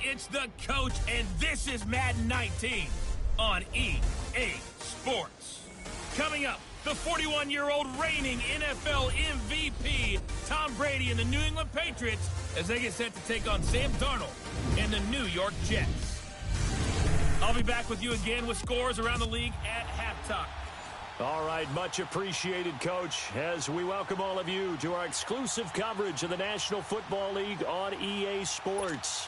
it's the coach, and this is Madden 19 on EA Sports. Coming up, the 41-year-old reigning NFL MVP, Tom Brady and the New England Patriots, as they get set to take on Sam Darnold and the New York Jets. I'll be back with you again with scores around the league at halftime. All right, much appreciated, Coach, as we welcome all of you to our exclusive coverage of the National Football League on EA Sports.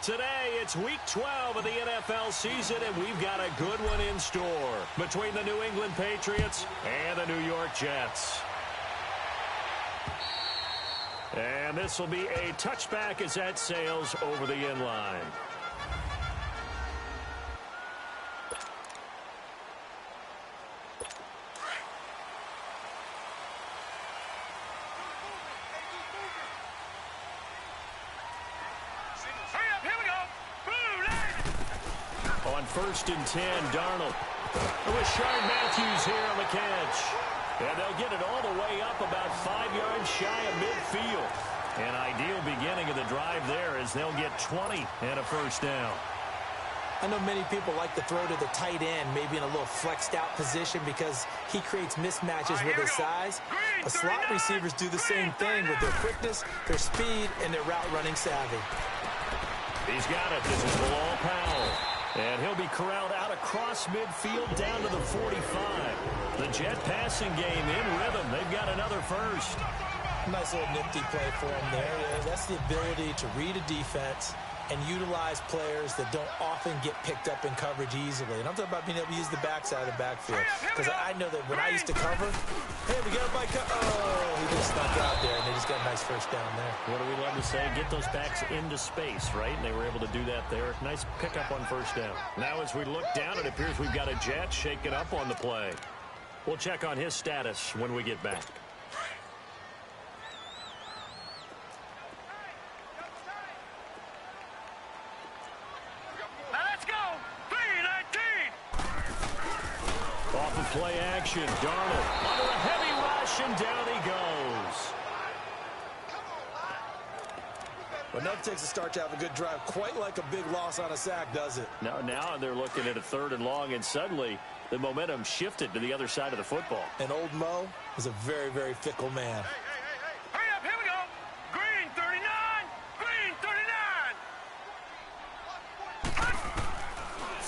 Today, it's Week 12 of the NFL season, and we've got a good one in store between the New England Patriots and the New York Jets. And this will be a touchback as that sails over the inline. On 1st and 10, Darnold with Rashard Matthews here on the catch. And they'll get it all the way up about 5 yards shy of midfield. An ideal beginning of the drive there as they'll get 20 and a first down. I know many people like to throw to the tight end, maybe in a little flexed out position because he creates mismatches with his size. But slot receivers do the same thing with their quickness, their speed, and their route running savvy. He's got it. This is Bilal Powell. And he'll be corralled out across midfield down to the 45. The Jet passing game in rhythm. They've got another first. Nice little nifty play for him there. That's the ability to read a defense and utilize players that don't often get picked up in coverage easily. And I'm talking about being able to use the backside of the backfield. Because I know that when I used to cover, hey, we got a bike. Oh, he just snuck out there, and they just got a nice first down there. What do we love to say? Get those backs into space, right? And they were able to do that there. Nice pickup on first down. Now as we look down, it appears we've got a Jet shaking up on the play. We'll check on his status when we get back. Off of play action, Darnold under a heavy rush, and down he goes. But enough takes a start to have a good drive. Quite like a big loss on a sack, does it? Now they're looking at a 3rd and long, and suddenly the momentum shifted to the other side of the football. And old Mo is a very, very fickle man. Hurry up, here we go. Green 39, green 39.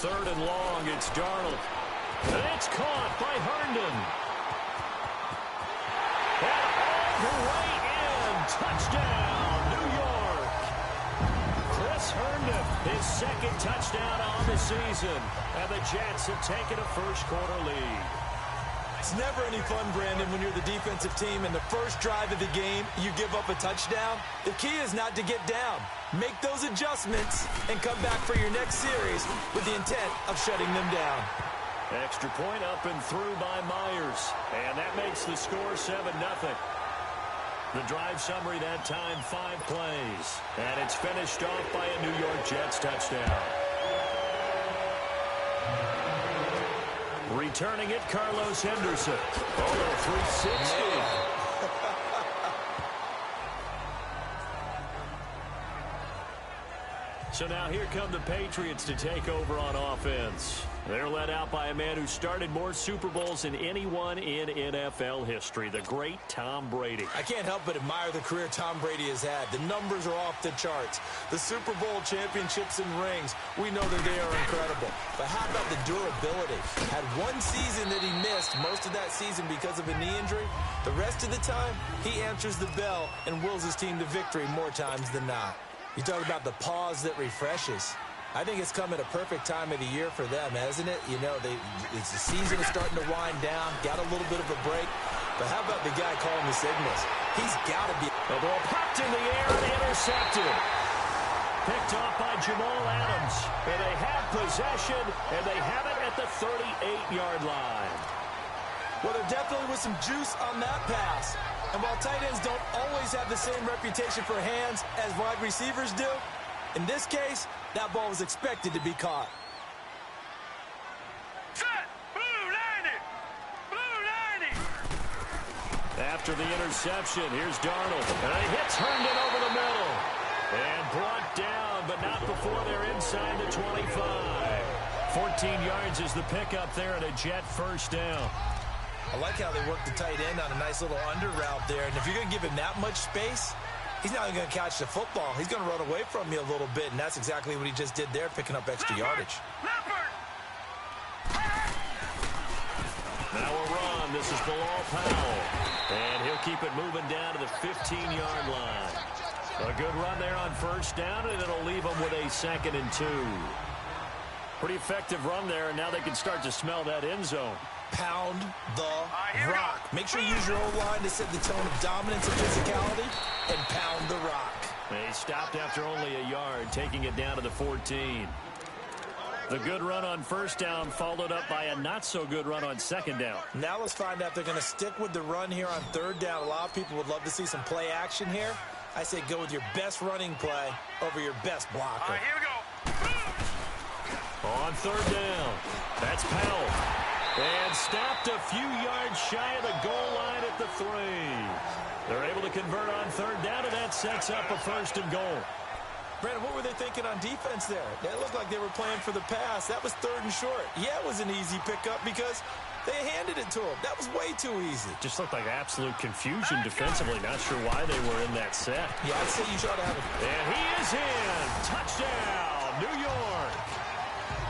3rd and long, it's Darnold. And it's caught by Herndon. And all the way in. Touchdown, New York. Chris Herndon, his 2nd touchdown on the season. And the Jets have taken a first-quarter lead. It's never any fun, Brandon, when you're the defensive team and the first drive of the game, you give up a touchdown. The key is not to get down. Make those adjustments and come back for your next series with the intent of shutting them down. Extra point up and through by Myers. And that makes the score 7-0. The drive summary that time, 5 plays. And it's finished off by a New York Jets touchdown. Returning it, Carlos Henderson. Oh, 360. So now here come the Patriots to take over on offense. They're led out by a man who started more Super Bowls than anyone in NFL history, the great Tom Brady. I can't help but admire the career Tom Brady has had. The numbers are off the charts. The Super Bowl championships and rings, we know that they are incredible. But how about the durability? Had one season that he missed, most of that season because of a knee injury. The rest of the time, he answers the bell and wills his team to victory more times than not. You talk about the pause that refreshes. I think it's come at a perfect time of the year for them, hasn't it? You know, the season is starting to wind down, got a little bit of a break. But how about the guy calling the signals? He's got to be. The ball popped in the air and intercepted. Picked off by Jamal Adams. And they have possession, and they have it at the 38-yard line. Well, there definitely was some juice on that pass. And while tight ends don't always have the same reputation for hands as wide receivers do, in this case, that ball was expected to be caught. Set! Blue 90! Blue 90! After the interception, here's Darnold. And he hits Herndon over the middle. And brought down, but not before they're inside the 25. 14 yards is the pickup there and a Jet first down. I like how they work the tight end on a nice little under route there. And if you're going to give him that much space, he's not going to catch the football. He's going to run away from you a little bit, and that's exactly what he just did there, picking up extra yardage. Now a run. This is Bilal Powell. And he'll keep it moving down to the 15-yard line. A good run there on first down, and it'll leave them with a 2nd and 2. Pretty effective run there, and now they can start to smell that end zone. Pound the rock. Make sure you use your O-line to set the tone of dominance and physicality, and pound the rock. They stopped after only a yard, taking it down to the 14. The good run on first down followed up by a not-so-good run on second down. Now let's find out if they're going to stick with the run here on third down. A lot of people would love to see some play action here. I say go with your best running play over your best blocker. All right, here we go. On third down, that's Powell. And stopped a few yards shy of the goal line at the 3. They're able to convert on third down, and that sets up a 1st and goal. Brandon, what were they thinking on defense there? It looked like they were playing for the pass. That was 3rd and short. Yeah, it was an easy pickup because they handed it to him. That was way too easy. Just looked like absolute confusion defensively. Not sure why they were in that set. Yeah, I'd say you try to have it. And he is in. Touchdown, New York.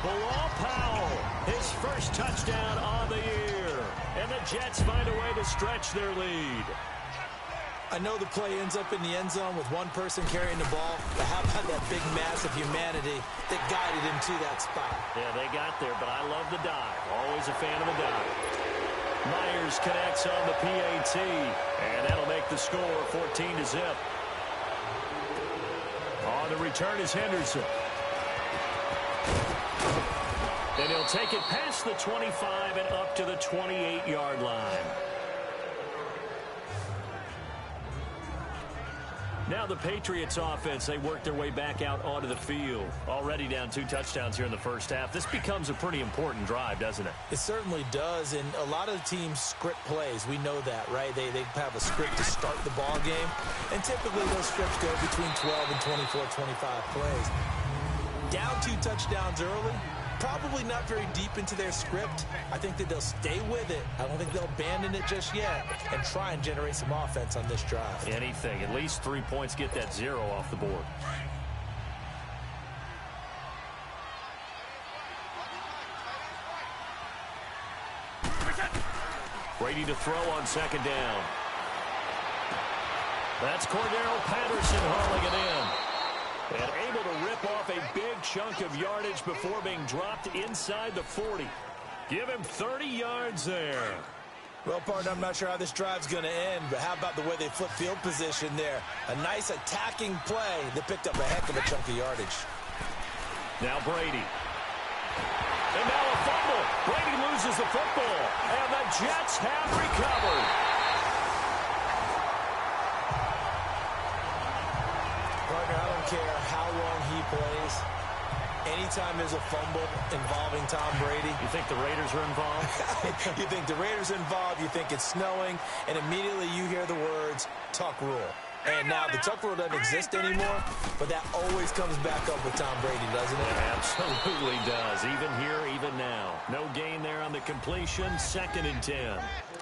Bilal Powell, his first touchdown on the year. And the Jets find a way to stretch their lead. I know the play ends up in the end zone with one person carrying the ball, but how about that big mass of humanity that guided him to that spot? Yeah, they got there, but I love the dive. Always a fan of the dive. Myers connects on the PAT, and that'll make the score 14-0. On the return is Henderson. And he'll take it past the 25 and up to the 28-yard line. Now the Patriots offense, they work their way back out onto the field. Already down 2 touchdowns here in the first half. This becomes a pretty important drive, doesn't it? It certainly does, and a lot of teams script plays. We know that, right? They have a script to start the ball game, and typically those scripts go between 12 and 24, 25 plays. Down 2 touchdowns early, probably not very deep into their script. I think that they'll stay with it. I don't think they'll abandon it just yet and try and generate some offense on this drive. Anything. At least 3 points, get that 0 off the board. Brady to throw on second down. That's Cordero Patterson hauling it in. And able to rip off a big chunk of yardage before being dropped inside the 40. Give him 30 yards there. Well, partner, I'm not sure how this drive's going to end, but how about the way they flip field position there? A nice attacking play that picked up a heck of a chunk of yardage. Now Brady. And now a fumble. Brady loses the football, and the Jets have recovered. I don't care how long he plays. Anytime there's a fumble involving Tom Brady. You think the Raiders are involved? You think the Raiders are involved, you think it's snowing, and immediately you hear the words, Tuck Rule. And now the Tuck Rule doesn't exist anymore, but that always comes back up with Tom Brady, doesn't it? It absolutely does. Even here, even now. No gain there on the completion. 2nd and 10.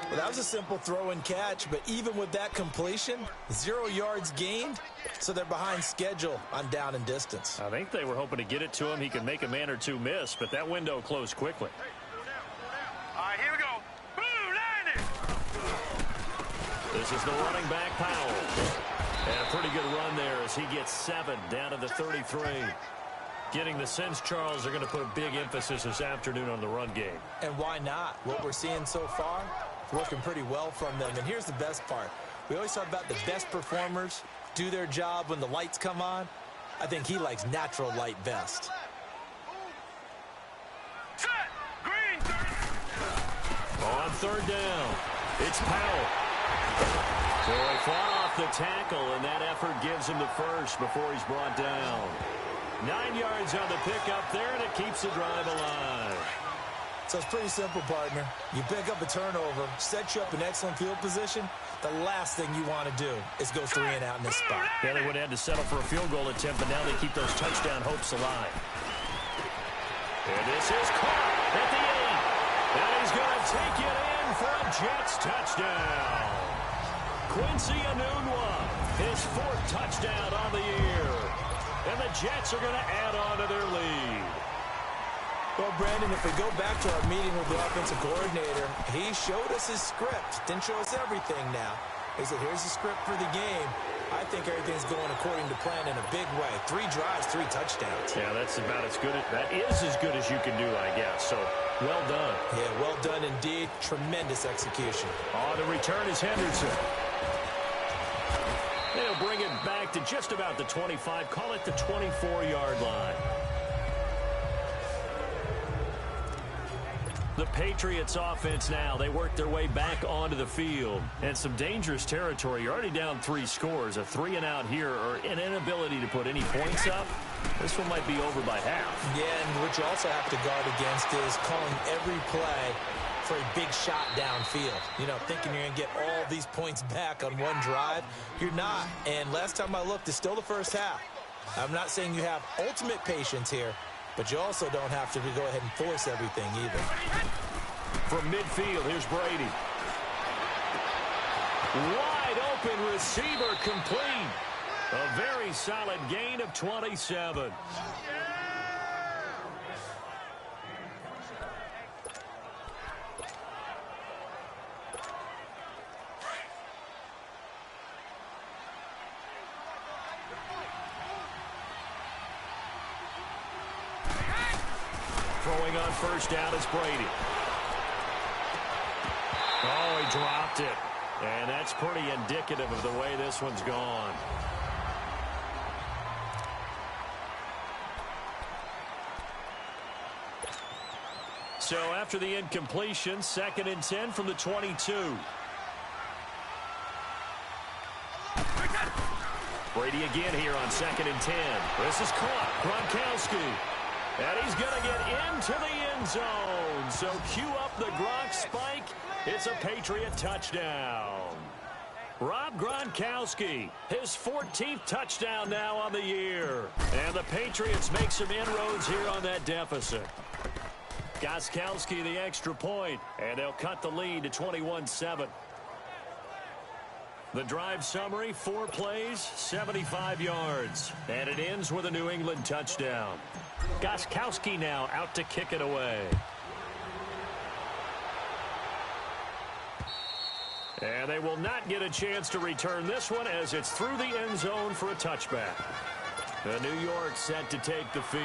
Well, that was a simple throw and catch, but even with that completion, 0 yards gained, so they're behind schedule on down and distance. I think they were hoping to get it to him. He could make a man or two miss, but that window closed quickly. All right, here we go. Blue Lightning. This is the running back, Powell. And a pretty good run there as he gets 7 down to the 33. Getting the sense, Charles, are going to put a big emphasis this afternoon on the run game. And why not? What we're seeing so far, working pretty well from them. And here's the best part. We always talk about the best performers do their job when the lights come on. I think he likes natural light best. Set. Green. On third down, it's Powell. So he fought off the tackle, and that effort gives him the first before he's brought down. 9 yards on the pickup there, and it keeps the drive alive. So it's pretty simple, partner. You pick up a turnover, set you up in excellent field position. The last thing you want to do is go 3 and out in this spot. Yeah, they would have had to settle for a field goal attempt, but now they keep those touchdown hopes alive. And this is caught at the 8. And he's going to take it in for a Jets touchdown. Quincy Enunwa, his 4th touchdown on the year. And the Jets are going to add on to their lead. Well, Brandon, if we go back to our meeting with the offensive coordinator, he showed us his script. Didn't show us everything now. He said, here's the script for the game. I think everything's going according to plan in a big way. 3 drives, 3 touchdowns. Yeah, that's about as good. That is as good as you can do, I guess. So, well done. Yeah, well done indeed. Tremendous execution. On the return is Henderson. They'll bring it back to just about the 25. Call it the 24-yard line. The Patriots offense now, they work their way back onto the field. And some dangerous territory. You're already down 3 scores. A 3 and out here or an inability to put any points up. This one might be over by half. Yeah, and what you also have to guard against is calling every play for a big shot downfield. You know, thinking you're going to get all these points back on one drive. You're not. And last time I looked, it's still the first half. I'm not saying you have ultimate patience here, but you also don't have to go ahead and force everything either. From midfield, here's Brady. Wide open receiver complete. A very solid gain of 27. Throwing on first down is Brady. Oh, he dropped it. And that's pretty indicative of the way this one's gone. So after the incompletion, 2nd and 10 from the 22. Brady again here on 2nd and 10. This is caught. Gronkowski. And he's going to get into the end zone. So cue up the Gronk spike. It's a Patriot touchdown. Rob Gronkowski, his 14th touchdown now on the year. And the Patriots make some inroads here on that deficit. Gostkowski the extra point, and they'll cut the lead to 21-7. The drive summary, 4 plays, 75 yards. And it ends with a New England touchdown. Gostkowski now out to kick it away. And they will not get a chance to return this one as it's through the end zone for a touchback. The New York set to take the field.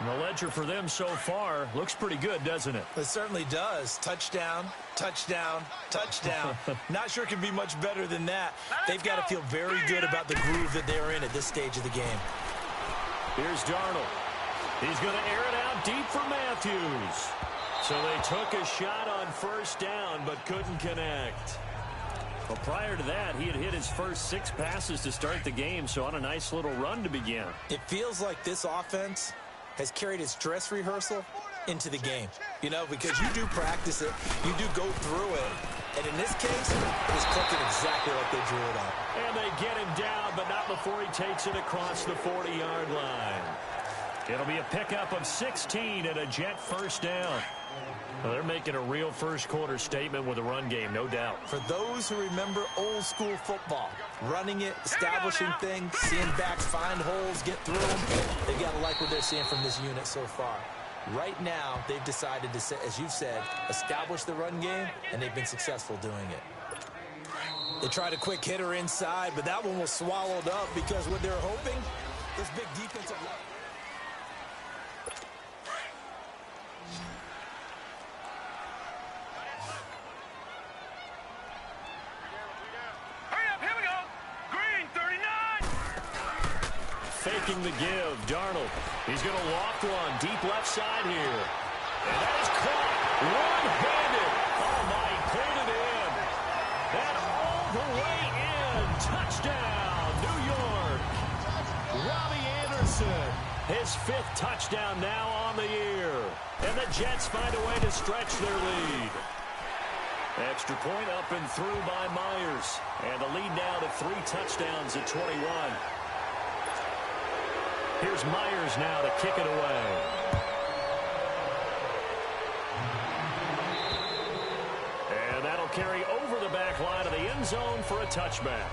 And the ledger for them so far looks pretty good, doesn't it? It certainly does. Touchdown, touchdown, touchdown. Not sure it can be much better than that. They've got to feel very good about the groove that they're in at this stage of the game. Here's Darnold. He's going to air it out deep for Matthews. So they took a shot on first down but couldn't connect. Well, prior to that, he had hit his first 6 passes to start the game, so on a nice little run to begin. It feels like this offense has carried its dress rehearsal into the game. You know, because you do practice it, you do go through it, and in this case, it was clicking exactly like they drew it up. And they get him down, but not before he takes it across the 40-yard line. It'll be a pickup of 16 and a Jet first down. Well, they're making a real first-quarter statement with a run game, no doubt. For those who remember old-school football, running it, establishing things, seeing backs find holes, get through them, they've got to like what they're seeing from this unit so far. Right now, they've decided to, as you've said, establish the run game, and they've been successful doing it. They tried a quick hitter inside, but that one was swallowed up because what they're hoping, this big defensive line. Faking the give, Darnold. He's going to loft one deep left side here. And that is caught one-handed. Oh, my, he pulled it in. And all the way in. Touchdown, New York. Robbie Anderson His 5th touchdown now on the year. And the Jets find a way to stretch their lead. Extra point up and through by Myers. And the lead now to 3 touchdowns at 21. Here's Myers now to kick it away. And that'll carry over the back line of the end zone for a touchback.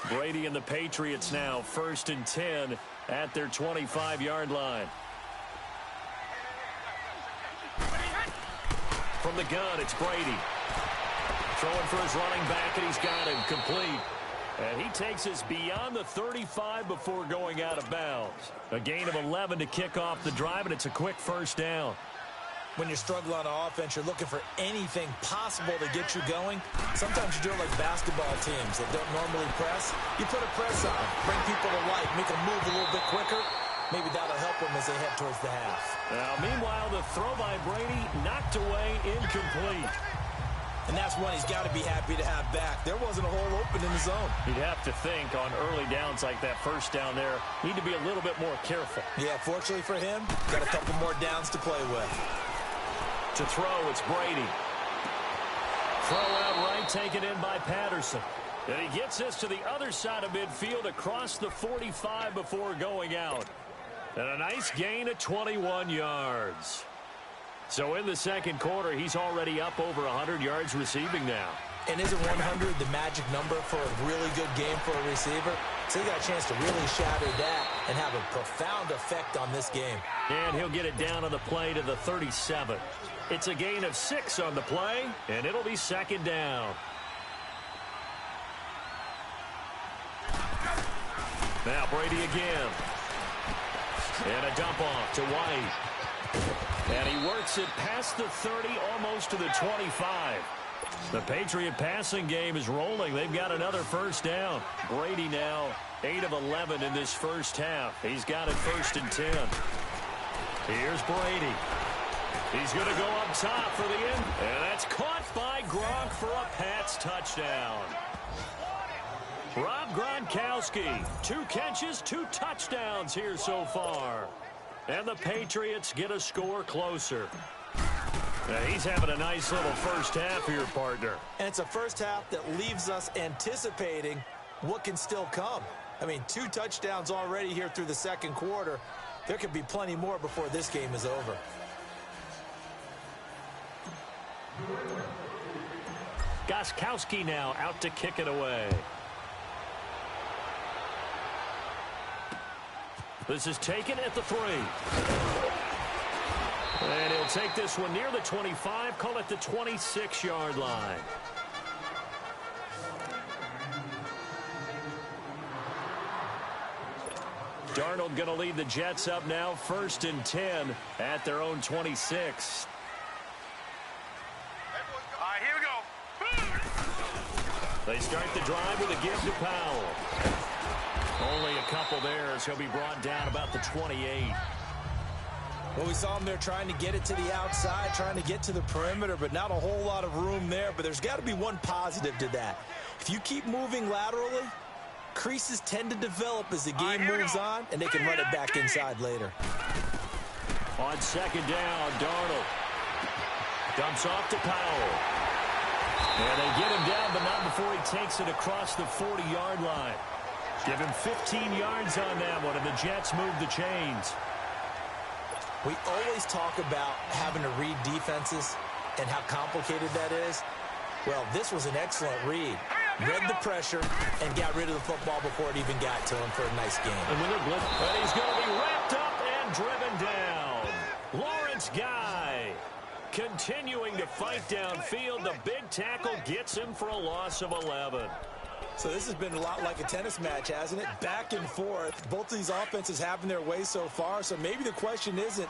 Brady and the Patriots now 1st and 10 at their 25-yard line. From the gun, it's Brady. Throwing for his running back, and he's got him complete. And he takes us beyond the 35 before going out of bounds. A gain of 11 to kick off the drive, and it's a quick first down. When you're struggling on offense, you're looking for anything possible to get you going. Sometimes you do it like basketball teams that don't normally press. You put a press on, bring people to life, make them move a little bit quicker. Maybe that'll help them as they head towards the half. Now, meanwhile, the throw by Brady knocked away, incomplete. And that's one he's got to be happy to have back. There wasn't a hole open in the zone. You'd have to think on early downs like that first down there, need to be a little bit more careful. Yeah, fortunately for him, got a couple more downs to play with. To throw, it's Brady. Throw out right, taken in by Patterson. And he gets us to the other side of midfield across the 45 before going out. And a nice gain of 21 yards. So in the second quarter, he's already up over 100 yards receiving now. And isn't 100 the magic number for a really good game for a receiver? So he got a chance to really shatter that and have a profound effect on this game. And he'll get it down on the play to the 37. It's a gain of 6 on the play, and it'll be second down. Now Brady again. And a dump off to White. And he works it past the 30, almost to the 25. The Patriot passing game is rolling. They've got another first down. Brady now 8 of 11 in this first half. He's got it 1st and 10. Here's Brady. He's going to go up top for the end. And that's caught by Gronk for a Pats touchdown. Rob Gronkowski, 2 catches, 2 touchdowns here so far. And the Patriots get a score closer. Now he's having a nice little first half here, partner. And it's a first half that leaves us anticipating what can still come. I mean, 2 touchdowns already here through the second quarter. There could be plenty more before this game is over. Gostkowski now out to kick it away. This is taken at the 3. And he'll take this one near the 25, call it the 26-yard line. Darnold going to lead the Jets up now, 1st and 10 at their own 26. All right, here we go. They start the drive with a give to Powell. Only a couple there as he'll be brought down about the 28. Well, we saw him there trying to get it to the outside, trying to get to the perimeter, but not a whole lot of room there. But there's got to be one positive to that. If you keep moving laterally, creases tend to develop as the game moves on, and they can run it back inside later. On second down, Darnold dumps off to Powell. And they get him down, but not before he takes it across the 40-yard line. Give him 15 yards on that one, and the Jets move the chains. We always talk about having to read defenses and how complicated that is. Well, this was an excellent read. Read the pressure and got rid of the football before it even got to him for a nice game. And he's going to be wrapped up and driven down. Lawrence Guy continuing to fight downfield. The big tackle gets him for a loss of 11. So this has been a lot like a tennis match, hasn't it? Back and forth. Both of these offenses having their way so far. So maybe the question isn't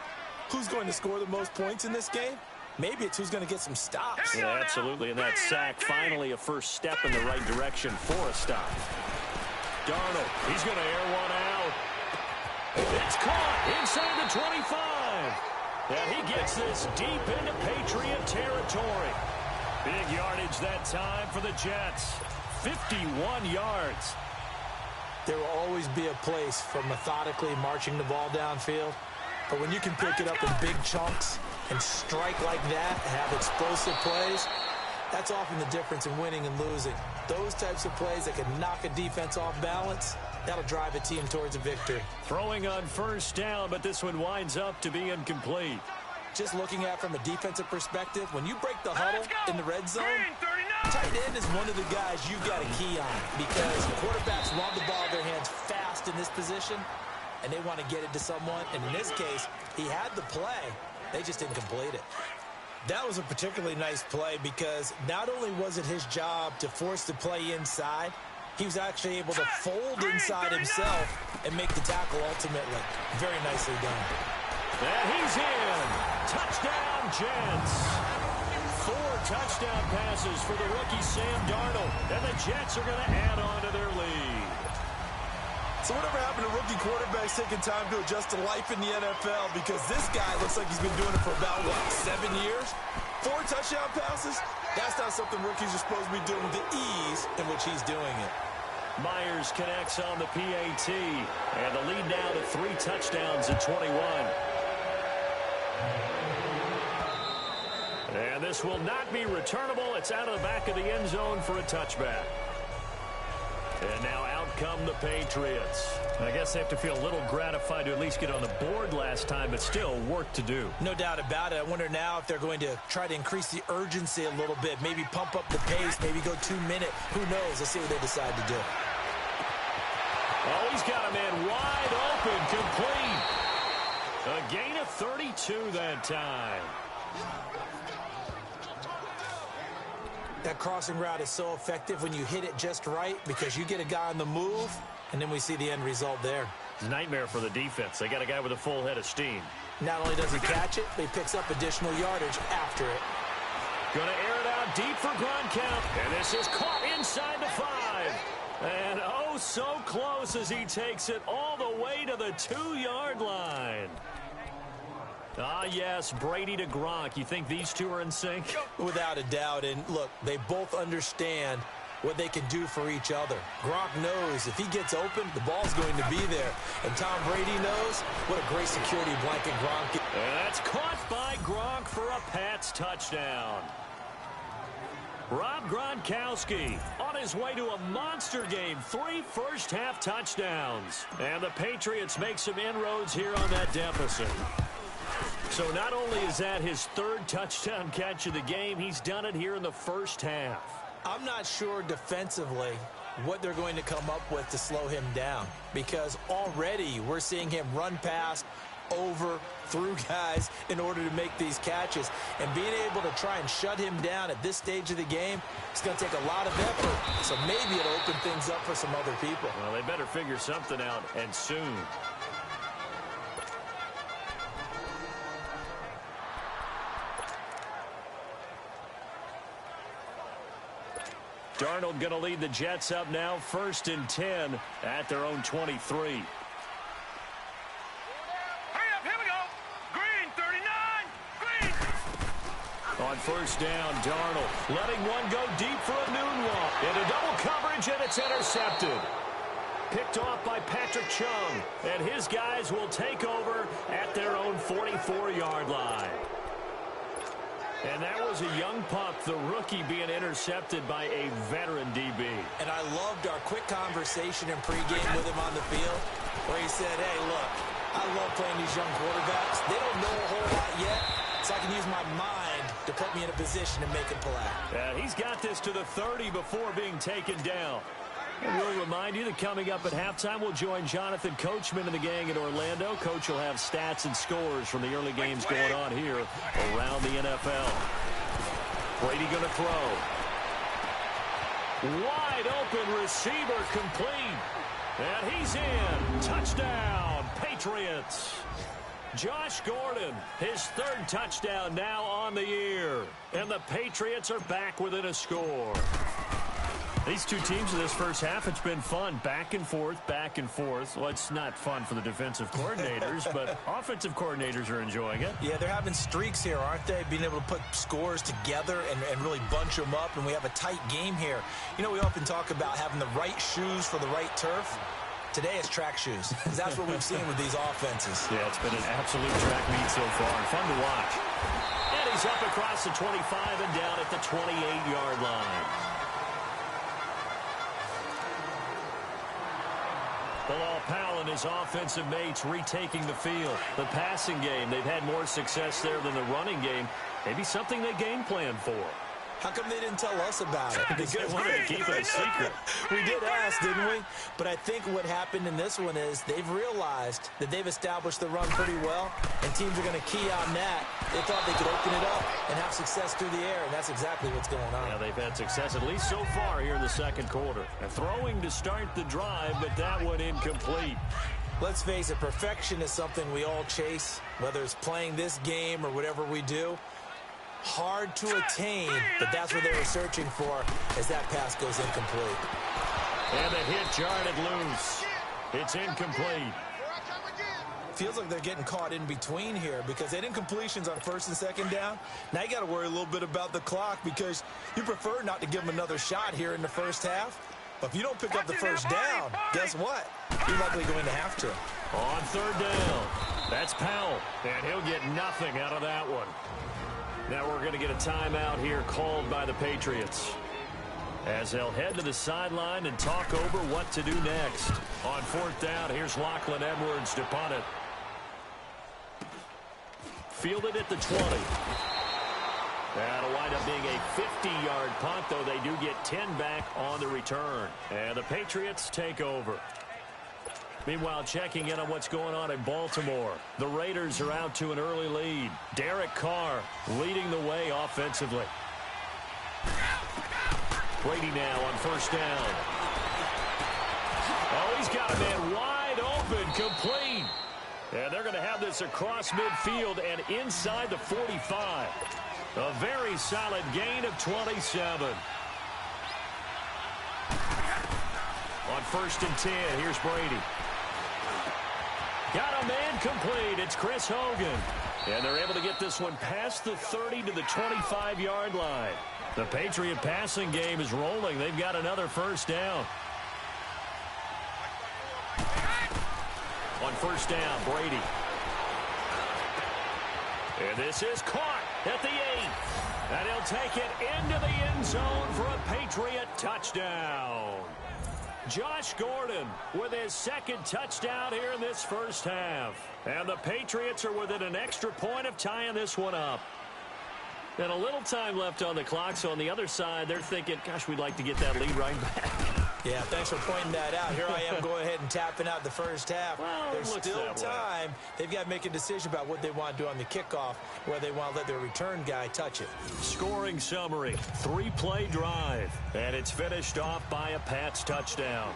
who's going to score the most points in this game. Maybe it's who's going to get some stops. Yeah, absolutely. And that sack, finally a first step in the right direction for a stop. Darnold, he's going to air one out. It's caught inside the 25. And he gets this deep into Patriot territory. Big yardage that time for the Jets. 51 yards. There will always be a place for methodically marching the ball downfield. But when you can pick it up in big chunks and strike like that, have explosive plays, that's often the difference in winning and losing. Those types of plays that can knock a defense off balance, that'll drive a team towards a victory. Throwing on first down, but this one winds up to be incomplete. Just looking at from a defensive perspective, when you break the huddle in the red zone, tight end is one of the guys you've got a key on because quarterbacks want the ball in their hands fast in this position, and they want to get it to someone. And in this case, he had the play. They just didn't complete it. That was a particularly nice play because not only was it his job to force the play inside, he was actually able to fold inside himself and make the tackle ultimately. Very nicely done. And he's in. Touchdown, Jets. 4 touchdown passes for the rookie Sam Darnold. And the Jets are going to add on to their lead. So whatever happened to rookie quarterbacks taking time to adjust to life in the NFL? Because this guy looks like he's been doing it for about, 7 years? 4 touchdown passes? That's not something rookies are supposed to be doing with the ease in which he's doing it. Myers connects on the PAT. And the lead now to 3 touchdowns at 21. And this will not be returnable. It's out of the back of the end zone for a touchback. And now out come the Patriots. I guess they have to feel a little gratified to at least get on the board last time, but still work to do. No doubt about it. I wonder now if they're going to try to increase the urgency a little bit, maybe pump up the pace, maybe go 2-minute. Who knows? Let's see what they decide to do. Oh, he's got a man wide open, complete. A gain of 32 that time. That crossing route is so effective when you hit it just right because you get a guy on the move, and then we see the end result there. It's a nightmare for the defense. They got a guy with a full head of steam. Not only does he catch it, but he picks up additional yardage after it. Going to air it out deep for Gronkowski. And this is caught inside the 5. And oh, so close as he takes it all the way to the 2-yard line. Ah, yes, Brady to Gronk. You think these two are in sync? Without a doubt. And look, they both understand what they can do for each other. Gronk knows if he gets open, the ball's going to be there. And Tom Brady knows what a great security blanket Gronk is. And that's caught by Gronk for a Pats touchdown. Rob Gronkowski on his way to a monster game. 3 first-half touchdowns. And the Patriots make some inroads here on that deficit. So not only is that his 3rd touchdown catch of the game, he's done it here in the first half. I'm not sure defensively what they're going to come up with to slow him down because already we're seeing him run past, over, through guys in order to make these catches. And being able to try and shut him down at this stage of the game, it's going to take a lot of effort. So maybe it'll open things up for some other people. Well, they better figure something out, and soon. Darnold going to lead the Jets up now, 1st and 10 at their own 23. Hurry up, here we go. Green, 39. Green. On first down, Darnold letting one go deep for a noon walk. Into double coverage, and it's intercepted. Picked off by Patrick Chung, and his guys will take over at their own 44-yard line. And that was a young pup, the rookie, being intercepted by a veteran DB. And I loved our quick conversation in pregame with him on the field where he said, hey, look, I love playing these young quarterbacks. They don't know a whole lot yet, so I can use my mind to put me in a position to make a play. Yeah, he's got this to the 30 before being taken down. And we'll remind you that coming up at halftime, we'll join Jonathan Coachman and the gang in Orlando. Coach will have stats and scores from the early games going on here around the NFL. Brady going to throw. Wide open receiver complete. And he's in. Touchdown, Patriots. Josh Gordon, his 3rd touchdown now on the year. And the Patriots are back within a score. These two teams in this first half, it's been fun. Back and forth, back and forth. Well, it's not fun for the defensive coordinators, but offensive coordinators are enjoying it. Yeah, they're having streaks here, aren't they? Being able to put scores together and really bunch them up, and we have a tight game here. You know, we often talk about having the right shoes for the right turf. Today it's track shoes, because that's what we've seen with these offenses. Yeah, it's been an absolute track meet so far. Fun to watch. And he's up across the 25 and down at the 28-yard line. Bilal Powell and his offensive mates retaking the field. The passing game, they've had more success there than the running game. Maybe something they game plan for. How come they didn't tell us about it? Because they wanted to keep it a secret. We did ask, didn't we? But I think what happened in this one is they've realized that they've established the run pretty well, and teams are going to key on that. They thought they could open it up and have success through the air, and that's exactly what's going on. Yeah, they've had success at least so far here in the second quarter. And throwing to start the drive, but that one incomplete. Let's face it, perfection is something we all chase, whether it's playing this game or whatever we do. Hard to attain, but that's what they were searching for as that pass goes incomplete. And the hit jarred it loose. It's incomplete. Feels like they're getting caught in between here because they had incompletions on first and second down. Now you got to worry a little bit about the clock because you prefer not to give them another shot here in the first half. But if you don't pick up the first down, guess what? You're likely going to have to. On third down, that's Powell, and he'll get nothing out of that one. Now we're going to get a timeout here called by the Patriots as they'll head to the sideline and talk over what to do next. On fourth down, here's Lachlan Edwards to punt it. Fielded at the 20. That'll wind up being a 50-yard punt, though they do get 10 back on the return. And the Patriots take over. Meanwhile, checking in on what's going on in Baltimore. The Raiders are out to an early lead. Derek Carr leading the way offensively. Brady now on first down. Oh, he's got a man wide open, complete. And they're going to have this across midfield and inside the 45. A very solid gain of 27. On first and 10, here's Brady. Got a man complete. It's Chris Hogan. And they're able to get this one past the 30 to the 25-yard line. The Patriot passing game is rolling. They've got another first down. On first down, Brady. And this is caught at the 8. And he'll take it into the end zone for a Patriot touchdown. Josh Gordon with his second touchdown here in this first half. And the Patriots are within an extra point of tying this one up. And a little time left on the clock, so on the other side, they're thinking, gosh, we'd like to get that lead right back. Yeah, thanks for pointing that out. Here I am going ahead and tapping out the first half. Well, there's still time. They've got to make a decision about what they want to do on the kickoff, where they want to let their return guy touch it. Scoring summary, 3-play drive, and it's finished off by a Pats touchdown.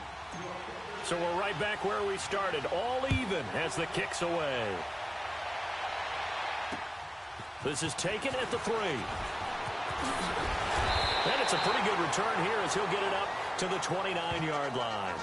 So we're right back where we started, all even as the kick's away. This is taken at the 3. And it's a pretty good return here as he'll get it up to the 29-yard line.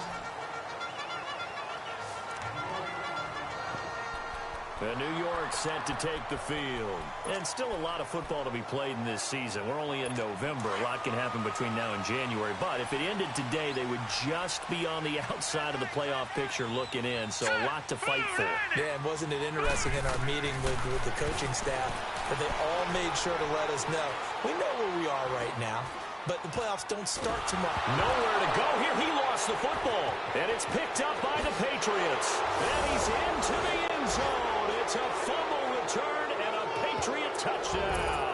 And New York set to take the field. And still a lot of football to be played in this season. We're only in November. A lot can happen between now and January. But if it ended today, they would just be on the outside of the playoff picture looking in. So a lot to fight for. Yeah, and wasn't it interesting in our meeting with the coaching staff that they all made sure to let us know. We know where we are right now, but the playoffs don't start tomorrow. Nowhere to go here. He lost the football. And it's picked up by the Patriots. And he's into the end zone. It's a fumble return and a Patriot touchdown.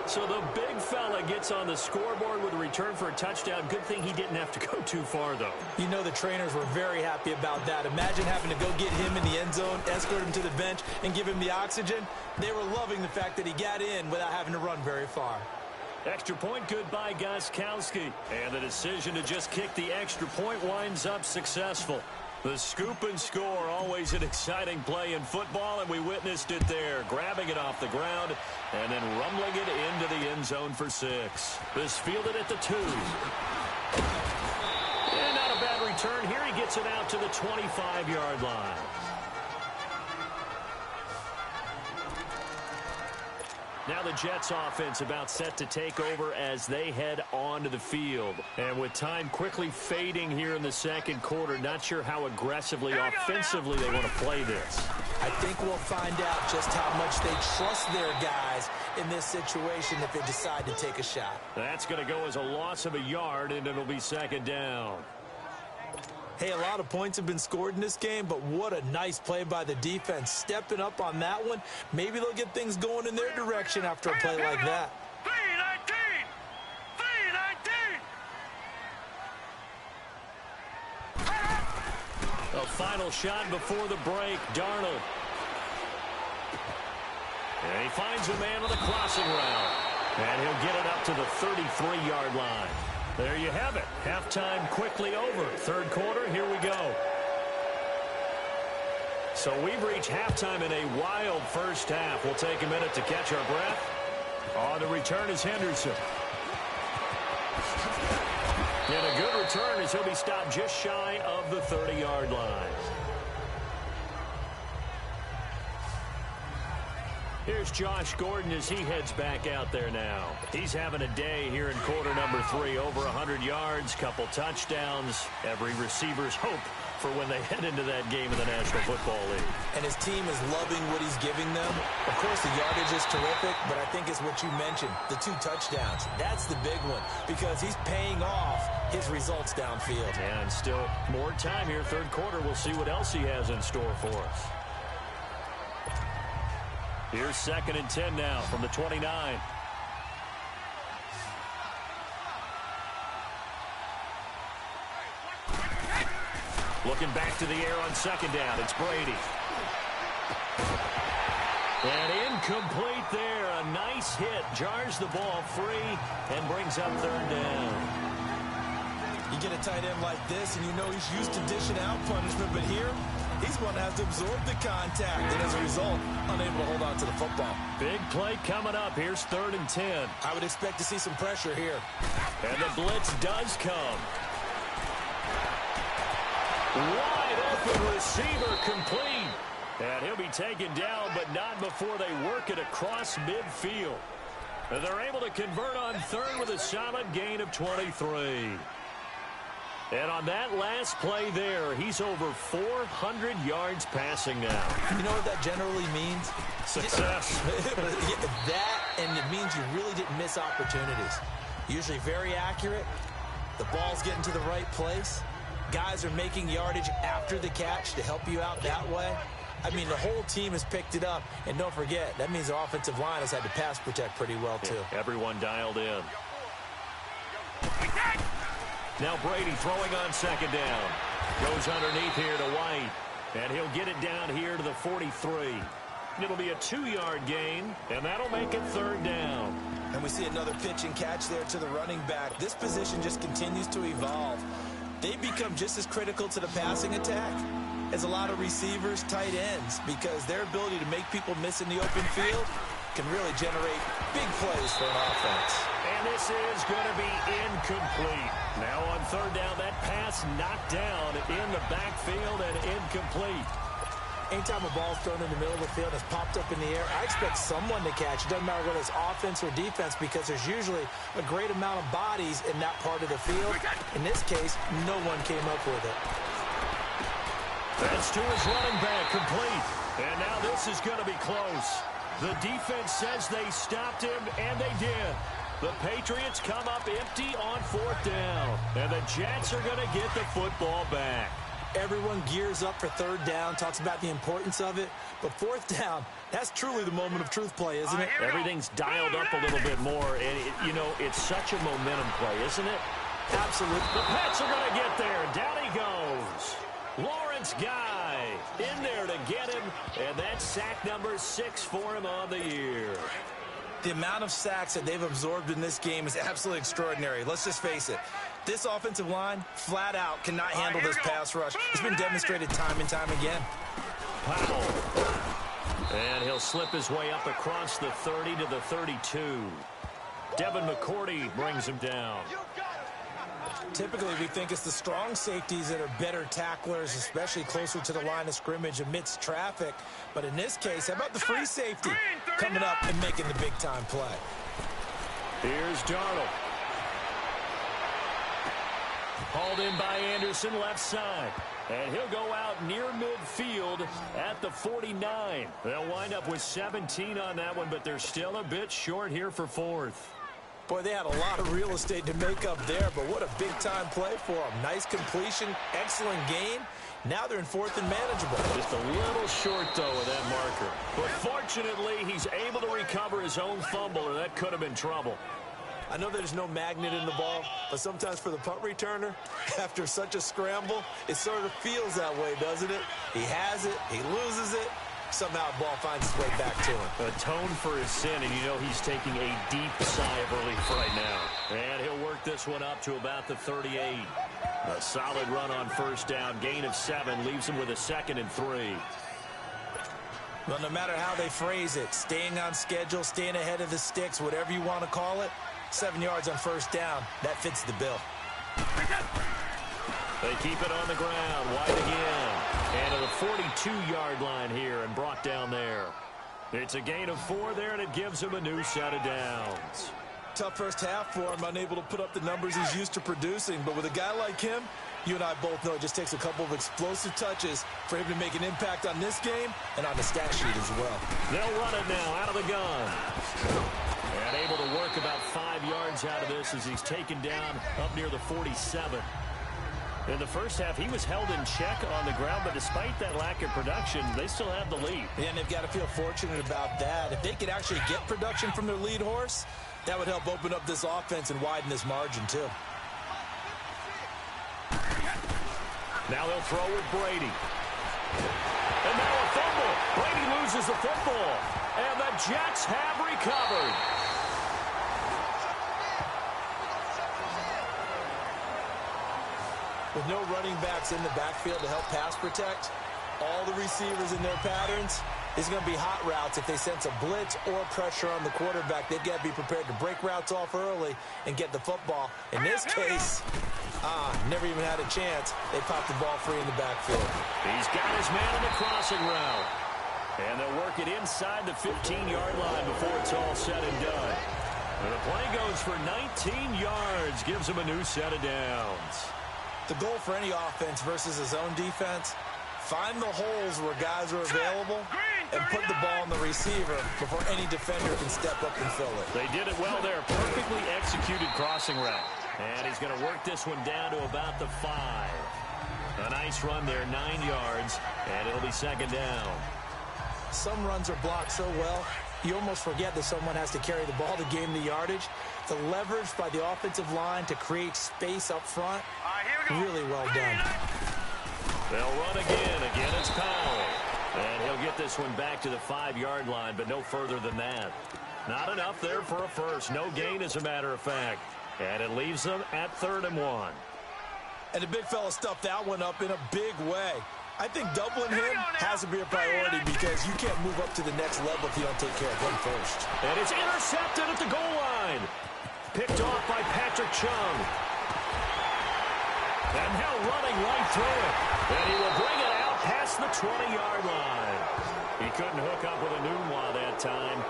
So the big fella gets on the scoreboard with a return for a touchdown. Good thing he didn't have to go too far, though. You know the trainers were very happy about that. Imagine having to go get him in the end zone, escort him to the bench, and give him the oxygen. They were loving the fact that he got in without having to run very far. Extra point good by Gostkowski. And the decision to just kick the extra point winds up successful. The scoop and score, always an exciting play in football, and we witnessed it there, grabbing it off the ground and then rumbling it into the end zone for 6. This fielded at the 2. And not a bad return here. He gets it out to the 25-yard line. Now the Jets offense about set to take over as they head onto the field. And with time quickly fading here in the second quarter, not sure how aggressively, offensively they want to play this. I think we'll find out just how much they trust their guys in this situation if they decide to take a shot. That's going to go as a loss of a yard, and it'll be second down. Hey, a lot of points have been scored in this game, but what a nice play by the defense. Stepping up on that one, maybe they'll get things going in their direction after a play like that. 3-19! A final shot before the break, Darnold. And he finds a man on the crossing route. And he'll get it up to the 33-yard line. There you have it. Halftime quickly over. Third quarter, here we go. So we've reached halftime in a wild first half. We'll take a minute to catch our breath. On the return is Henderson. And a good return as he'll be stopped just shy of the 30-yard line. Here's Josh Gordon as he heads back out there now. He's having a day here in quarter number 3. Over 100 yards, couple touchdowns. Every receiver's hope for when they head into that game in the National Football League. And his team is loving what he's giving them. Of course, the yardage is terrific, but I think it's what you mentioned, the 2 touchdowns. That's the big one because he's paying off his results downfield. Yeah, and still more time here. Third quarter, we'll see what else he has in store for us. Here's 2nd and 10 now from the 29. Looking back to the air on 2nd down. It's Brady. And incomplete there. A nice hit. Jars the ball free and brings up 3rd down. You get a tight end like this, and you know he's used to dishing out punishment, but here, he's going to have to absorb the contact, and as a result, unable to hold on to the football. Big play coming up. Here's 3rd and 10. I would expect to see some pressure here. And the blitz does come. Wide open receiver complete. And he'll be taken down, but not before they work it across midfield. And they're able to convert on 3rd with a solid gain of 23. And on that last play there, he's over 400 yards passing now. You know what that generally means? Success. That, and it means you really didn't miss opportunities. Usually very accurate. The ball's getting to the right place. Guys are making yardage after the catch to help you out that way. I mean, the whole team has picked it up. And don't forget, that means the offensive line has had to pass protect pretty well, too. Yeah, everyone dialed in. Now Brady throwing on 2nd down. Goes underneath here to White. And he'll get it down here to the 43. It'll be a 2-yard gain, and that'll make it 3rd down. And we see another pitch and catch there to the running back. This position just continues to evolve. They become just as critical to the passing attack as a lot of receivers, tight ends, because their ability to make people miss in the open field can really generate big plays for an offense. And this is going to be incomplete. Now on 3rd down, that pass knocked down in the backfield and incomplete. Anytime a ball's thrown in the middle of the field, it's popped up in the air, I expect someone to catch. It doesn't matter whether it's offense or defense because there's usually a great amount of bodies in that part of the field. In this case, no one came up with it. That's to his running back, complete. And now this is going to be close. The defense says they stopped him, and they did. The Patriots come up empty on 4th down. And the Jets are going to get the football back. Everyone gears up for 3rd down, talks about the importance of it. But 4th down, that's truly the moment of truth play, isn't it? Everything's dialed up a little bit more. And, it's such a momentum play, isn't it? Absolutely. The Pats are going to get there. Down he goes. Lawrence Guy in there to get him. And that's sack number 6 for him on the year. The amount of sacks that they've absorbed in this game is absolutely extraordinary. Let's just face it. This offensive line, flat out, cannot handle this pass rush. It's been demonstrated time and time again. Powell. And he'll slip his way up across the 30 to the 32. Devin McCourty brings him down. Typically, we think it's the strong safeties that are better tacklers, especially closer to the line of scrimmage amidst traffic. But in this case, how about the free safety coming up and making the big-time play? Here's Darnold. Hauled in by Anderson, left side. And he'll go out near midfield at the 49. They'll wind up with 17 on that one, but they're still a bit short here for fourth. Boy, they had a lot of real estate to make up there, but what a big-time play for them. Nice completion, excellent game. Now they're in fourth and manageable. Just a little short, though, of that marker. But fortunately, he's able to recover his own fumble, or that could have been trouble. I know there's no magnet in the ball, but sometimes for the punt returner, after such a scramble, it sort of feels that way, doesn't it? He has it, he loses it. Somehow the ball finds its way back to him. Atone for his sin, and you know he's taking a deep sigh of relief right now. And he'll work this one up to about the 38. A solid run on first down. Gain of 7 leaves him with a 2nd and 3. Well, no matter how they phrase it, staying on schedule, staying ahead of the sticks, whatever you want to call it, 7 yards on first down, that fits the bill. They keep it on the ground, wide again. And to the 42-yard line here and brought down there. It's a gain of 4 there, and it gives him a new set of downs. Tough first half for him, unable to put up the numbers he's used to producing. But with a guy like him, you and I both know it just takes a couple of explosive touches for him to make an impact on this game and on the stat sheet as well. They'll run it now out of the gun. And able to work about 5 yards out of this as he's taken down up near the 47. In the first half, he was held in check on the ground, but despite that lack of production, they still have the lead. Yeah, and they've got to feel fortunate about that. If they could actually get production from their lead horse, that would help open up this offense and widen this margin, too. Now they'll throw with Brady. And now a fumble. Brady loses the football. And the Jets have recovered. With no running backs in the backfield to help pass protect, all the receivers in their patterns, it's going to be hot routes. If they sense a blitz or pressure on the quarterback, they've got to be prepared to break routes off early and get the football. In this case, never even had a chance. They popped the ball free in the backfield. He's got his man in the crossing route. And they'll work it inside the 15-yard line before it's all said and done. And the play goes for 19 yards, gives him a new set of downs. The goal for any offense versus a zone defense, find the holes where guys are available and put the ball on the receiver before any defender can step up and fill it. They did it well there. Perfectly executed crossing route. And he's going to work this one down to about the 5. A nice run there, 9 yards, and it'll be 2nd down. Some runs are blocked so well, you almost forget that someone has to carry the ball to gain the yardage. The leverage by the offensive line to create space up front, really well done. They'll run again. Again, it's Powell. And he'll get this one back to the 5-yard line, but no further than that. Not enough there for a first. No gain, as a matter of fact. And it leaves them at 3rd and 1. And the big fella stuffed that one up in a big way. I think doubling him has to be a priority because you can't move up to the next level if you don't take care of him first. And it's intercepted at the goal line. Picked off by Patrick Chung. And now running right through it. And he will bring it out past the 20-yard line. He couldn't hook up with a Nunwa that time.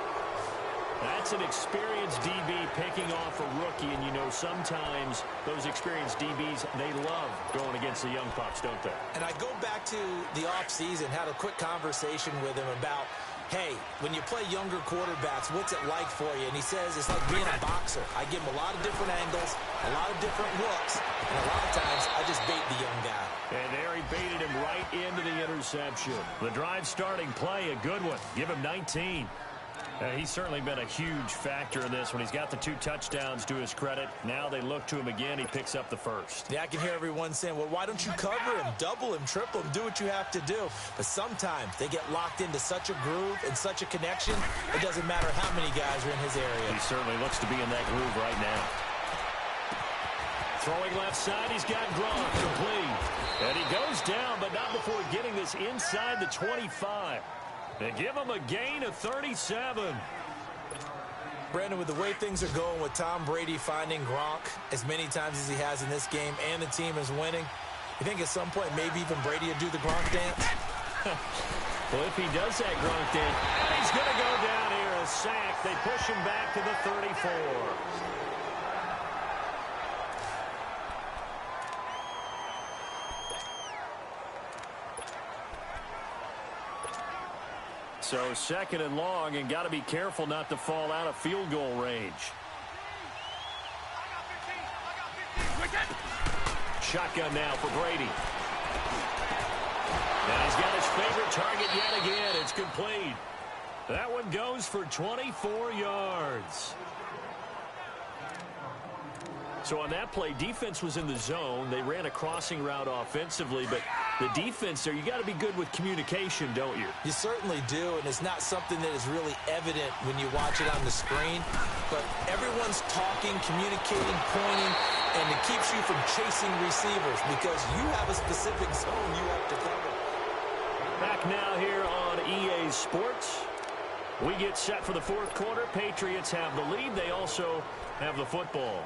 That's an experienced DB picking off a rookie, and you know sometimes those experienced DBs, they love going against the young pups, don't they? And I go back to the offseason, had a quick conversation with him about, hey, when you play younger quarterbacks, what's it like for you? And he says it's like being a boxer. I give him a lot of different angles, a lot of different looks, and a lot of times I just bait the young guy. And there he baited him right into the interception. The drive starting play, a good one. Give him 19. He's certainly been a huge factor in this when he's got the 2 touchdowns to his credit. Now they look to him again. He picks up the first. Yeah, I can hear everyone saying, well, why don't you cover him, double him, triple him, do what you have to do. But sometimes they get locked into such a groove and such a connection, it doesn't matter how many guys are in his area. He certainly looks to be in that groove right now. Throwing left side, he's got Gronk complete. And he goes down, but not before getting this inside the 25. They give him a gain of 37. Brandon, with the way things are going with Tom Brady finding Gronk as many times as he has in this game and the team is winning, you think at some point maybe even Brady will do the Gronk dance? Well, if he does that Gronk dance, and he's going to go down here, a sack. They push him back to the 34. So second and long, and got to be careful not to fall out of field goal range. Shotgun now for Brady. And he's got his favorite target yet again. It's complete. That one goes for 24 yards. So on that play, defense was in the zone. They ran a crossing route offensively, but the defense there, you got to be good with communication, don't you? You certainly do, and it's not something that is really evident when you watch it on the screen. But everyone's talking, communicating, pointing, and it keeps you from chasing receivers because you have a specific zone you have to cover. Back now here on EA Sports. We get set for the fourth quarter. Patriots have the lead. They also have the football.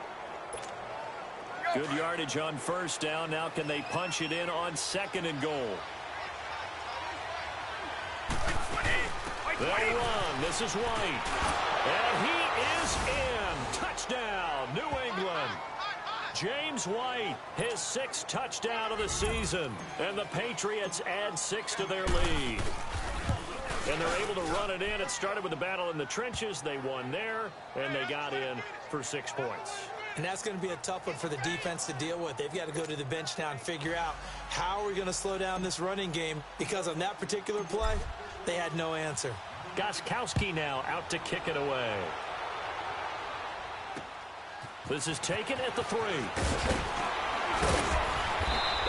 Good yardage on first down. Now can they punch it in on second and goal? They'll run. This is White. And he is in. Touchdown, New England. James White, his 6th touchdown of the season. And the Patriots add 6 to their lead. And they're able to run it in. It started with the battle in the trenches. They won there, and they got in for 6 points. And that's going to be a tough one for the defense to deal with. They've got to go to the bench now and figure out how are we going to slow down this running game, because on that particular play, they had no answer. Gostkowski now out to kick it away. This is taken at the 3.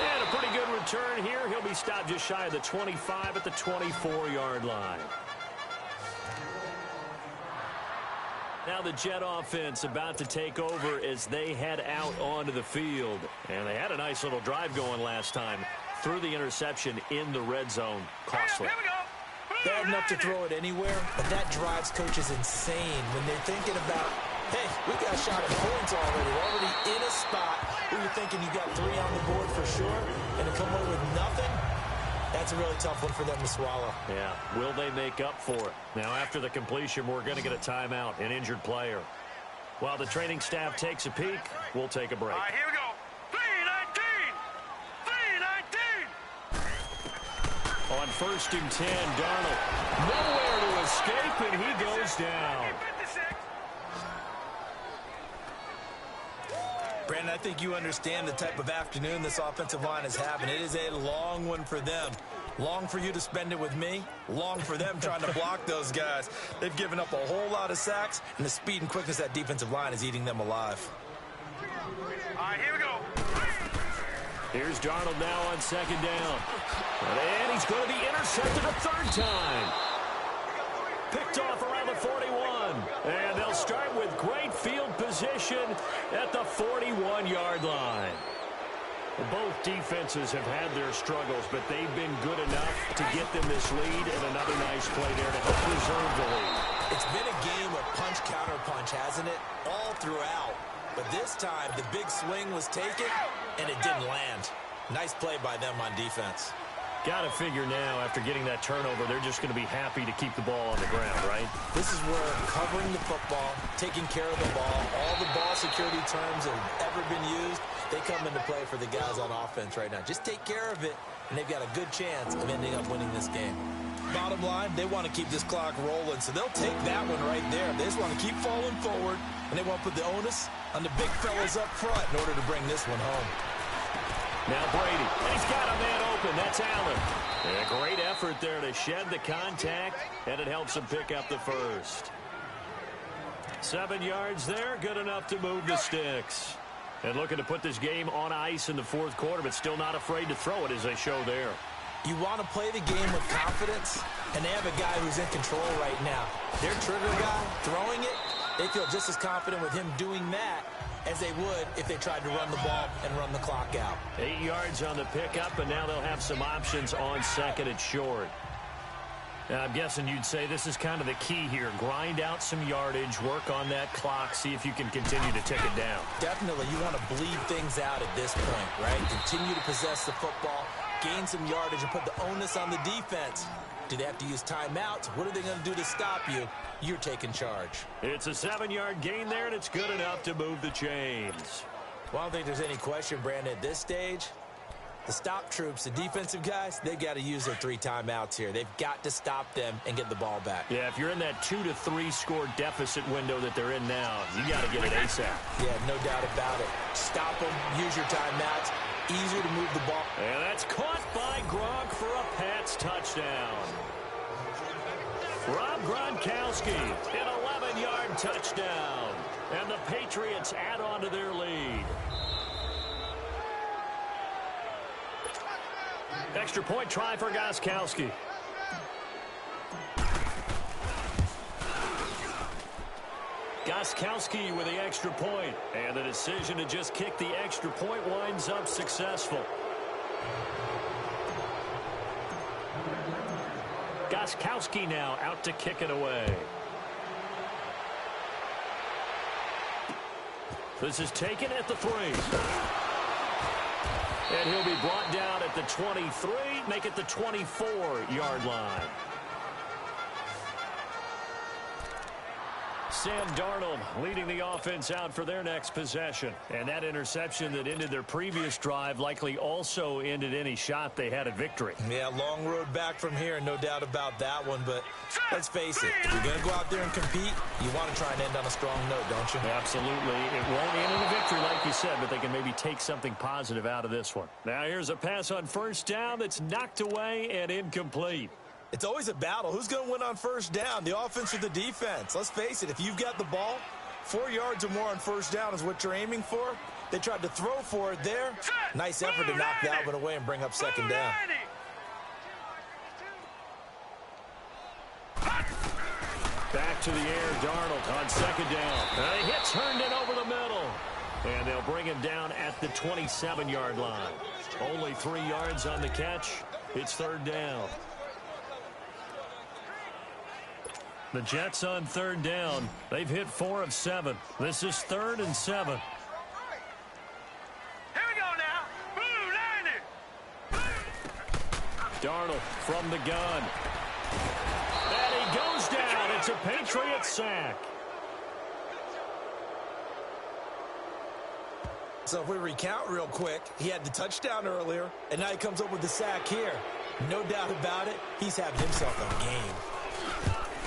And a pretty good return here. He'll be stopped just shy of the 25 at the 24-yard line. Now the Jet offense about to take over as they head out onto the field. And they had a nice little drive going last time. Threw the interception in the red zone. Costly. Here we go. Bad enough to throw it anywhere, but that drives coaches insane when they're thinking about, hey, we got shot at points already. We're already in a spot where you're thinking you got 3 on the board for sure, and to come away with nothing, that's a really tough one for them to swallow. Yeah, will they make up for it? Now, after the completion, we're going to get a timeout, an injured player. While the training staff takes a peek, we'll take a break. All right, here we go. 3-19. 3-19. On 1st and 10, Darnold nowhere to escape, and he goes down. 56. Brandon, I think you understand the type of afternoon this offensive line is having. It is a long one for them. Long for you to spend it with me. Long for them trying to block those guys. They've given up a whole lot of sacks, and the speed and quickness of that defensive line is eating them alive. All right, here we go. Here's Darnold now on 2nd down. And he's going to be intercepted a 3rd time. Picked off around the 41. And they'll start with great field position at the 41-yard line. Both defenses have had their struggles, but they've been good enough to get them this lead, and another nice play there to help preserve the lead. It's been a game of punch-counter-punch, hasn't it? All throughout. But this time, the big swing was taken, and it didn't land. Nice play by them on defense. Got to figure now, after getting that turnover, they're just going to be happy to keep the ball on the ground, right? This is where covering the football, taking care of the ball, all the ball security terms that have ever been used, they come into play for the guys on offense right now. Just take care of it, and they've got a good chance of ending up winning this game. Bottom line, they want to keep this clock rolling, so they'll take that one right there. They just want to keep falling forward, and they want to put the onus on the big fellas up front in order to bring this one home. Now Brady, and he's got a man open. That's Allen. And a great effort there to shed the contact, and it helps him pick up the 1st. 7 yards there, good enough to move the sticks. And looking to put this game on ice in the 4th quarter, but still not afraid to throw it as they show there. You want to play the game with confidence, and they have a guy who's in control right now. Their trigger guy, throwing it, they feel just as confident with him doing that as they would if they tried to run the ball and run the clock out. 8 yards on the pickup, and now they'll have some options on second and short. Now, I'm guessing you'd say this is kind of the key here. Grind out some yardage, work on that clock, see if you can continue to tick it down. Definitely, you want to bleed things out at this point, right? Continue to possess the football, gain some yardage, and put the onus on the defense. Do they have to use timeouts? What are they going to do to stop you? You're taking charge. It's a 7-yard gain there, and it's good enough to move the chains. Well, I don't think there's any question, Brandon, at this stage. The stop troops, the defensive guys, they've got to use their 3 timeouts here. They've got to stop them and get the ball back. Yeah, if you're in that 2 to 3 score deficit window that they're in now, you got to get it ASAP. Yeah, no doubt about it. Stop them, use your timeouts. Easier to move the ball. And that's caught by Gronk for a Pats touchdown. Rob Gronkowski, an 11-yard touchdown. And the Patriots add on to their lead. Extra point try for Gostkowski. Gostkowski with the extra point. And the decision to just kick the extra point winds up successful. Gostkowski now out to kick it away. This is taken at the 3. And he'll be brought down at the 23, make it the 24-yard line. Sam Darnold leading the offense out for their next possession. And that interception that ended their previous drive likely also ended any shot they had at victory. Yeah, long road back from here, no doubt about that one. But let's face it, if you're going to go out there and compete, you want to try and end on a strong note, don't you? Absolutely. It won't end in a victory like you said, but they can maybe take something positive out of this one. Now here's a pass on first down that's knocked away and incomplete. It's always a battle. Who's going to win on first down, the offense or the defense? Let's face it, if you've got the ball, 4 yards or more on first down is what you're aiming for. They tried to throw for it there. Nice effort to knock that one away and bring up second down. Back to the air, Darnold on second down. And he hits Herndon over the middle. And they'll bring him down at the 27-yard line. Only 3 yards on the catch. It's third down. The Jets on third down. They've hit 4 of 7. This is 3rd and 7. Here we go now. Blue line it. Darnold from the gun. And he goes down. It's a Patriot sack. So if we recount real quick, he had the touchdown earlier, and now he comes up with the sack here. No doubt about it, he's having himself a game.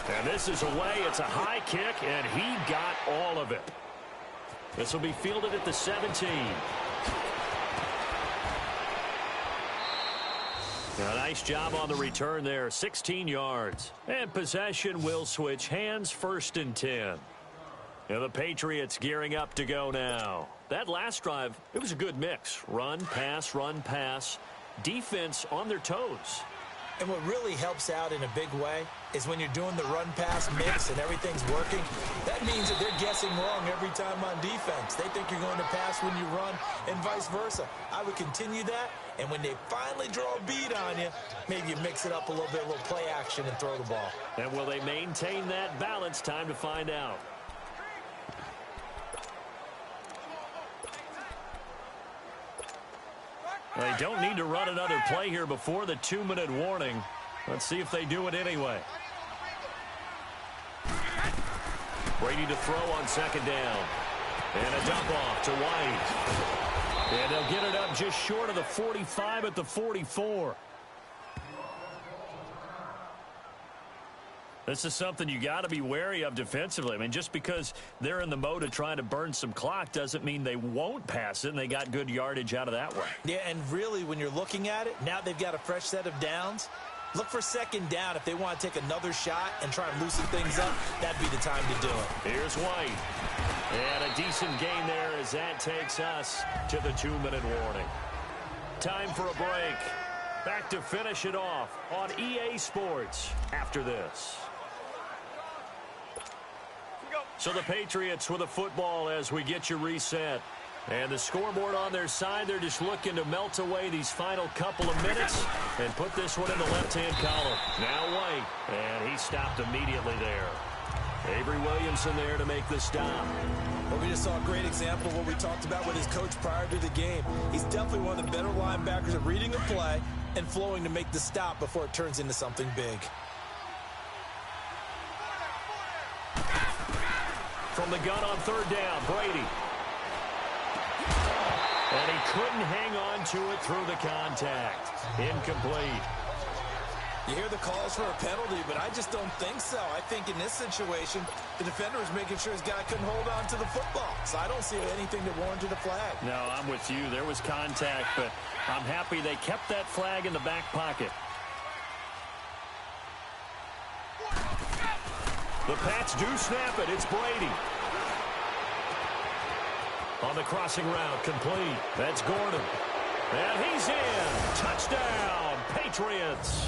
And this is away. It's a high kick, and he got all of it. This will be fielded at the 17. A nice job on the return there. 16 yards. And possession will switch hands, 1st and 10. And the Patriots gearing up to go now. That last drive, it was a good mix. Run, pass, defense on their toes. And what really helps out in a big way is when you're doing the run-pass mix and everything's working, that means that they're guessing wrong every time on defense. They think you're going to pass when you run and vice versa. I would continue that, and when they finally draw a beat on you, maybe you mix it up a little bit, a little play action and throw the ball. And will they maintain that balance? Time to find out. They don't need to run another play here before the 2-minute warning. Let's see if they do it anyway. Brady to throw on second down. And a dump off to White. And they'll get it up just short of the 45 at the 44. This is something you got to be wary of defensively. I mean, just because they're in the mode of trying to burn some clock doesn't mean they won't pass it, and they got good yardage out of that one. Yeah, and really, when you're looking at it, now they've got a fresh set of downs. Look for second down. If they want to take another shot and try and loosen things up, that'd be the time to do it. Here's White. And a decent gain there as that takes us to the 2-minute warning. Time for a break. Back to finish it off on EA Sports after this. Here we go. So the Patriots with a football as we get you reset. And the scoreboard on their side, they're just looking to melt away these final couple of minutes and put this one in the left-hand column. Now White, and he stopped immediately there. Avery Williamson there to make the stop. Well, we just saw a great example of what we talked about with his coach prior to the game. He's definitely one of the better linebackers at reading a play and flowing to make the stop before it turns into something big. From the gun on third down, Brady. And he couldn't hang on to it through the contact. Incomplete. You hear the calls for a penalty, but I just don't think so. I think in this situation, the defender was making sure his guy couldn't hold on to the football. So I don't see anything that warranted a flag. No, I'm with you. There was contact, but I'm happy they kept that flag in the back pocket. The Pats do snap it. It's Brady. On the crossing route, complete. That's Gordon. And he's in. Touchdown, Patriots.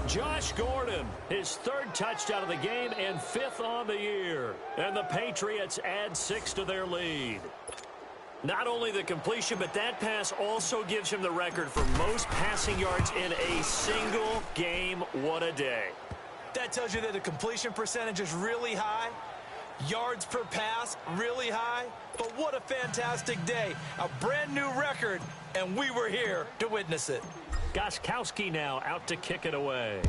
Josh Gordon, his third touchdown of the game and fifth on the year. And the Patriots add 6 to their lead. Not only the completion, but that pass also gives him the record for most passing yards in a single game. What a day. That tells you that the completion percentage is really high. Yards per pass, really high. But what a fantastic day. A brand new record, and we were here to witness it. Gostkowski now out to kick it away.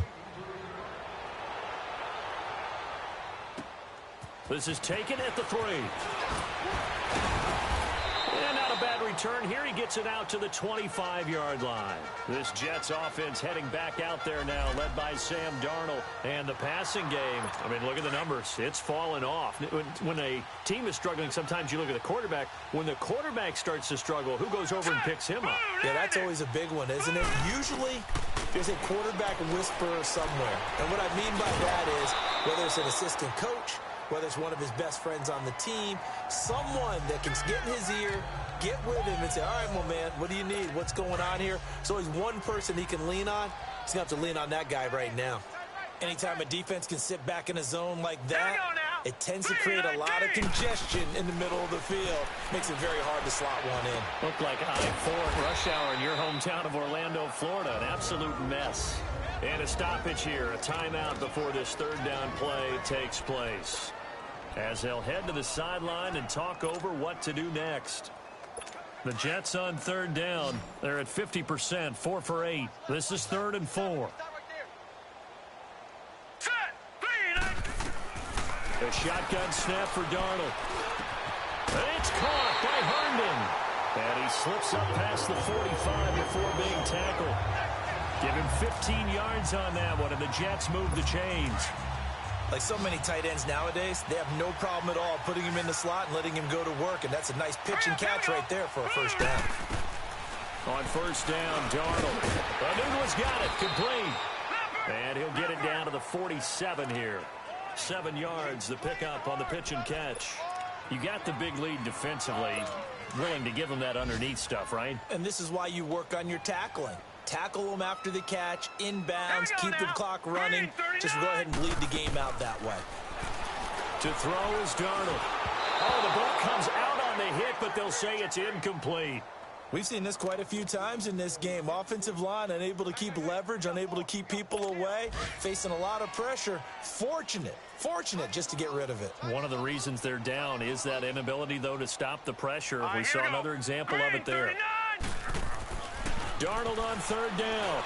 This is taken at the 3. And not a bad return here. He gets it out to the 25-yard line. This Jets offense heading back out there now, led by Sam Darnold. And the passing game, I mean, look at the numbers. It's fallen off. When a team is struggling, sometimes you look at the quarterback. When the quarterback starts to struggle, who goes over and picks him up? Yeah, that's always a big one, isn't it? Usually, there's a quarterback whisperer somewhere. And what I mean by that is, whether it's an assistant coach, whether it's one of his best friends on the team, someone that can get in his ear, get with him and say, all right, my man, what do you need? What's going on here? So he's one person he can lean on. He's going to have to lean on that guy right now. Anytime a defense can sit back in a zone like that, it tends to create a lot of congestion in the middle of the field. Makes it very hard to slot one in. Looked like I-4 rush hour in your hometown of Orlando, Florida. An absolute mess. And a stoppage here, a timeout before this third down play takes place. As they'll head to the sideline and talk over what to do next. The Jets on third down. They're at 50%, 4 for 8. This is 3rd and 4. A shotgun snap for Darnold. It's caught by Herndon. And he slips up past the 45 before being tackled. Give him 15 yards on that one, and the Jets move the chains. Like so many tight ends nowadays, they have no problem at all putting him in the slot and letting him go to work, and that's a nice pitch and catch right there for a first down. On first down, Darnold. Newton's got it, complete. And he'll get it down to the 47 here. 7 yards, the pickup on the pitch and catch. You got the big lead defensively. Willing to give him that underneath stuff, right? And this is why you work on your tackling. Tackle them after the catch, inbounds, keep the clock running. Just go ahead and bleed the game out that way. To throw is Darnold. Oh, the ball comes out on the hit, but they'll say it's incomplete. We've seen this quite a few times in this game. Offensive line unable to keep leverage, unable to keep people away, facing a lot of pressure. Fortunate just to get rid of it. One of the reasons they're down is that inability, though, to stop the pressure. We saw another example of it there. Darnold on third down.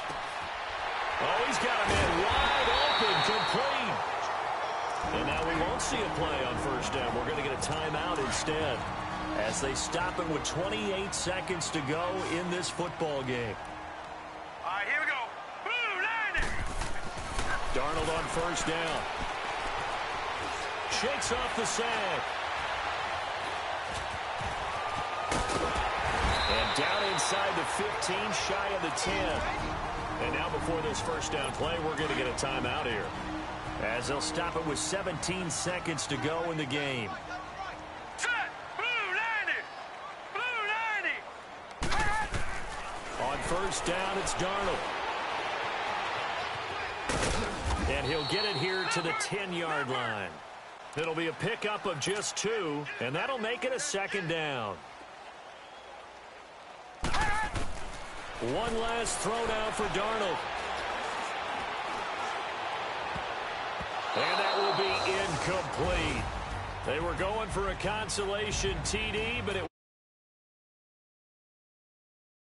Oh, he's got a man wide open, complete. And now we won't see a play on first down. We're going to get a timeout instead as they stop it with 28 seconds to go in this football game. All right, here we go. Blue 90. Darnold on first down. Shakes off the sack. And down inside the 15, shy of the 10. And now before this first down play, we're going to get a timeout here, as they'll stop it with 17 seconds to go in the game. Set. Blue 90. Blue 90. On first down, it's Darnold. And he'll get it here to the 10-yard line. It'll be a pickup of just 2, and that'll make it a 2nd down. One last throw now for Darnold. And that will be incomplete. They were going for a consolation TD, but it